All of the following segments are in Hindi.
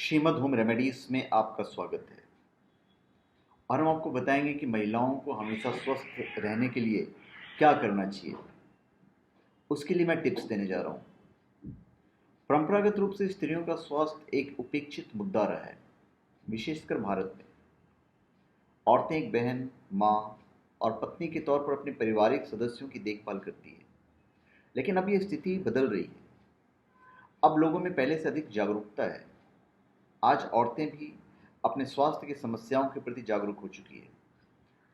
श्रीमद होम रेमेडीज में आपका स्वागत है। और हम आपको बताएंगे कि महिलाओं को हमेशा स्वस्थ रहने के लिए क्या करना चाहिए। उसके लिए मैं टिप्स देने जा रहा हूँ। परंपरागत रूप से स्त्रियों का स्वास्थ्य एक उपेक्षित मुद्दा रहा है, विशेषकर भारत में। औरतें एक बहन, माँ और पत्नी के तौर पर अपने पारिवारिक सदस्यों की देखभाल करती है, लेकिन अब यह स्थिति बदल रही है। अब लोगों में पहले से अधिक जागरूकता है। आज औरतें भी अपने स्वास्थ्य की समस्याओं के प्रति जागरूक हो चुकी है,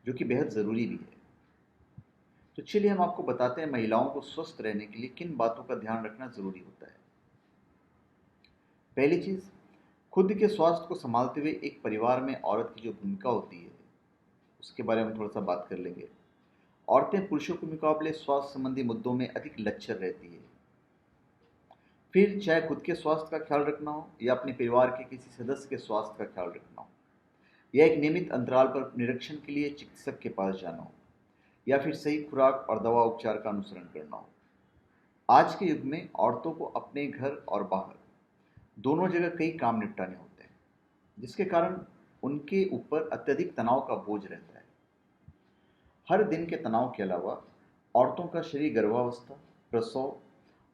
जो कि बेहद ज़रूरी भी है। तो चलिए हम आपको बताते हैं महिलाओं को स्वस्थ रहने के लिए किन बातों का ध्यान रखना ज़रूरी होता है। पहली चीज़, खुद के स्वास्थ्य को संभालते हुए एक परिवार में औरत की जो भूमिका होती है, उसके बारे में थोड़ा सा बात कर लेंगे। औरतें पुरुषों के मुकाबले स्वास्थ्य संबंधी मुद्दों में अधिक लच्चर रहती है। फिर चाहे खुद के स्वास्थ्य का ख्याल रखना हो या अपने परिवार के किसी सदस्य के स्वास्थ्य का ख्याल रखना हो, या एक नियमित अंतराल पर निरीक्षण के लिए चिकित्सक के पास जाना हो, या फिर सही खुराक और दवा उपचार का अनुसरण करना हो। आज के युग में औरतों को अपने घर और बाहर दोनों जगह कई काम निपटाने होते हैं, जिसके कारण उनके ऊपर अत्यधिक तनाव का बोझ रहता है। हर दिन के तनाव के अलावा औरतों का शरीर गर्भावस्था, प्रसव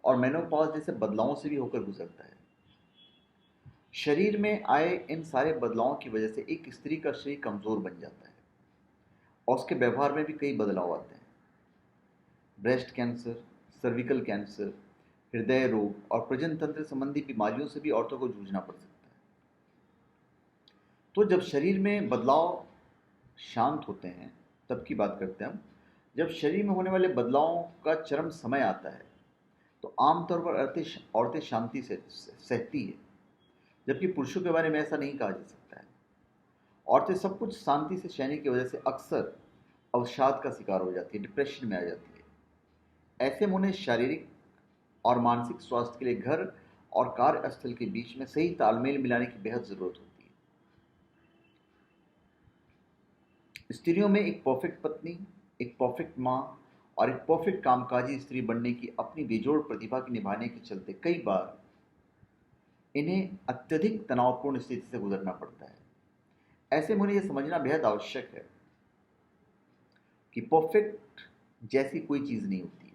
और मेनोपॉज जैसे बदलावों से भी होकर गुजरता है। शरीर में आए इन सारे बदलावों की वजह से एक स्त्री का शरीर कमजोर बन जाता है और उसके व्यवहार में भी कई बदलाव आते हैं। ब्रेस्ट कैंसर, सर्विकल कैंसर, हृदय रोग और प्रजनन तंत्र संबंधी बीमारियों से भी औरतों को जूझना पड़ सकता है। तो जब शरीर में बदलाव शांत होते हैं, तब की बात करते हैं हम। जब शरीर में होने वाले बदलावों का चरम समय आता है, तो आमतौर पर औरतें शांति से सहती है, जबकि पुरुषों के बारे में ऐसा नहीं कहा जा सकता है। औरतें सब कुछ शांति से सहने की वजह से अक्सर अवसाद का शिकार हो जाती है, डिप्रेशन में आ जाती है। ऐसे में उन्हें शारीरिक और मानसिक स्वास्थ्य के लिए घर और कार्यस्थल के बीच में सही तालमेल मिलाने की बेहद जरूरत होती है। स्त्रियों में एक परफेक्ट पत्नी, एक परफेक्ट माँ और एक परफेक्ट कामकाजी स्त्री बनने की अपनी बेजोड़ प्रतिभा के निभाने के चलते कई बार इन्हें अत्यधिक तनावपूर्ण स्थिति से गुजरना पड़ता है। ऐसे में उन्हें यह समझना बेहद आवश्यक है कि परफेक्ट जैसी कोई चीज़ नहीं होती है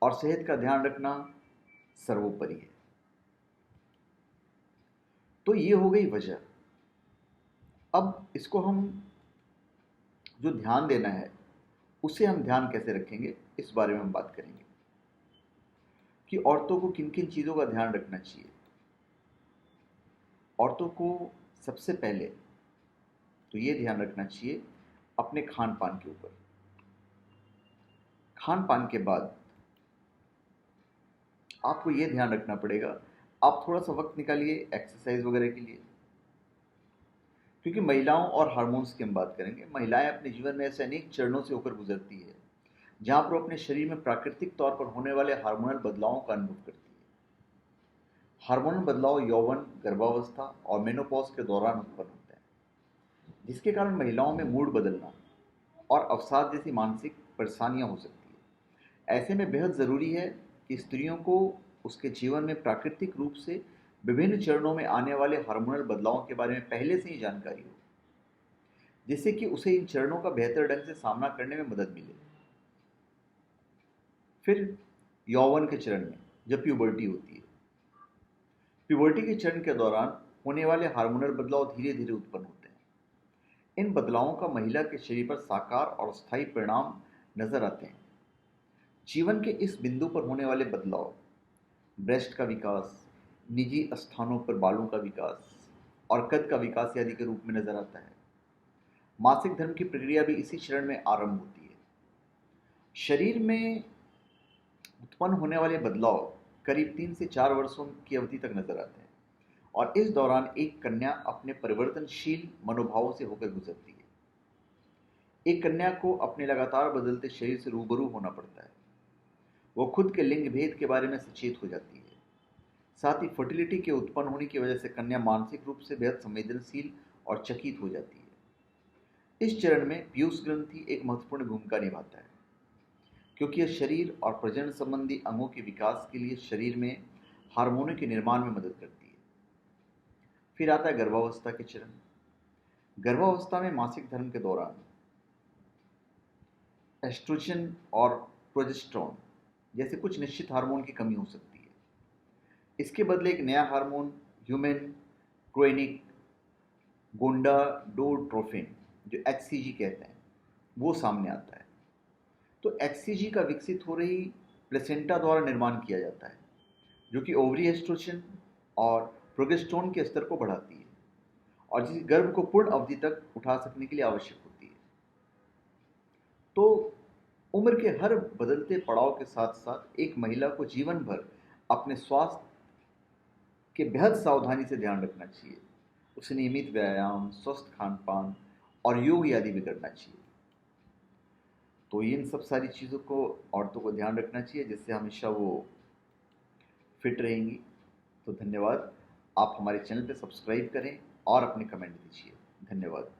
और सेहत का ध्यान रखना सर्वोपरि है। तो ये हो गई वजह। अब इसको हम जो ध्यान देना है, उसे हम ध्यान कैसे रखेंगे, इस बारे में हम बात करेंगे कि औरतों को किन किन चीज़ों का ध्यान रखना चाहिए। औरतों को सबसे पहले तो ये ध्यान रखना चाहिए अपने खान पान के ऊपर। खान पान के बाद आपको ये ध्यान रखना पड़ेगा, आप थोड़ा सा वक्त निकालिए एक्सरसाइज वगैरह के लिए। क्योंकि महिलाओं और हार्मोन्स की हम बात करेंगे। महिलाएं अपने जीवन में ऐसे अनेक चरणों से होकर गुजरती है, जहां पर अपने शरीर में प्राकृतिक तौर पर होने वाले हार्मोनल बदलावों का अनुभव करती है। हार्मोनल बदलाव यौवन, गर्भावस्था और मेनोपॉज के दौरान उत्पन्न होते हैं, जिसके कारण महिलाओं में मूड बदलना और अवसाद जैसी मानसिक परेशानियां हो सकती है। ऐसे में बेहद ज़रूरी है कि स्त्रियों को उसके जीवन में प्राकृतिक रूप से विभिन्न चरणों में आने वाले हार्मोनल बदलावों के बारे में पहले से ही जानकारी हो, जिससे कि उसे इन चरणों का बेहतर ढंग से सामना करने में मदद मिले। फिर यौवन के चरण में जब प्यूबर्टी होती है, प्यूबर्टी के चरण के दौरान होने वाले हार्मोनल बदलाव धीरे धीरे उत्पन्न होते हैं। इन बदलावों का महिला के शरीर पर साकार और स्थायी परिणाम नजर आते हैं। जीवन के इस बिंदु पर होने वाले बदलाव ब्रेस्ट का विकास, निजी स्थानों पर बालों का विकास और कद का विकास आदि के रूप में नजर आता है। मासिक धर्म की प्रक्रिया भी इसी चरण में आरंभ होती है। शरीर में उत्पन्न होने वाले बदलाव करीब 3 से 4 वर्षों की अवधि तक नजर आते हैं और इस दौरान एक कन्या अपने परिवर्तनशील मनोभावों से होकर गुजरती है। एक कन्या को अपने लगातार बदलते शरीर से रूबरू होना पड़ता है। वो खुद के लिंग भेद के बारे में सचेत हो जाती है। साथ ही फर्टिलिटी के उत्पन्न होने की वजह से कन्या मानसिक रूप से बेहद संवेदनशील और चकित हो जाती है। इस चरण में पीयूष ग्रंथि एक महत्वपूर्ण भूमिका निभाता है, क्योंकि यह शरीर और प्रजनन संबंधी अंगों के विकास के लिए शरीर में हार्मोनों के निर्माण में मदद करती है। फिर आता है गर्भावस्था के चरण। गर्भावस्था में मासिक धर्म के दौरान एस्ट्रोजन और प्रोजेस्टेरोन जैसे कुछ निश्चित हार्मोन की कमी हो सकती है। इसके बदले एक नया हार्मोन ह्यूमन क्रोनिक गोनाडोट्रोफिन, जो HCG कहते हैं, वो सामने आता है। तो HCG का विकसित हो रही प्लेसेंटा द्वारा निर्माण किया जाता है, जो कि ओवरी एस्ट्रोजन और प्रोजेस्टेरोन के स्तर को बढ़ाती है और जिस गर्भ को पूर्ण अवधि तक उठा सकने के लिए आवश्यक होती है। तो उम्र के हर बदलते पड़ाव के साथ साथ एक महिला को जीवन भर अपने स्वास्थ्य के बेहद सावधानी से ध्यान रखना चाहिए। उसे नियमित व्यायाम, स्वस्थ खान पान और योग आदि भी करना चाहिए। तो इन सब सारी चीज़ों को औरतों को ध्यान रखना चाहिए, जिससे हमेशा वो फिट रहेंगी। तो धन्यवाद। आप हमारे चैनल पे सब्सक्राइब करें और अपने कमेंट दीजिए। धन्यवाद।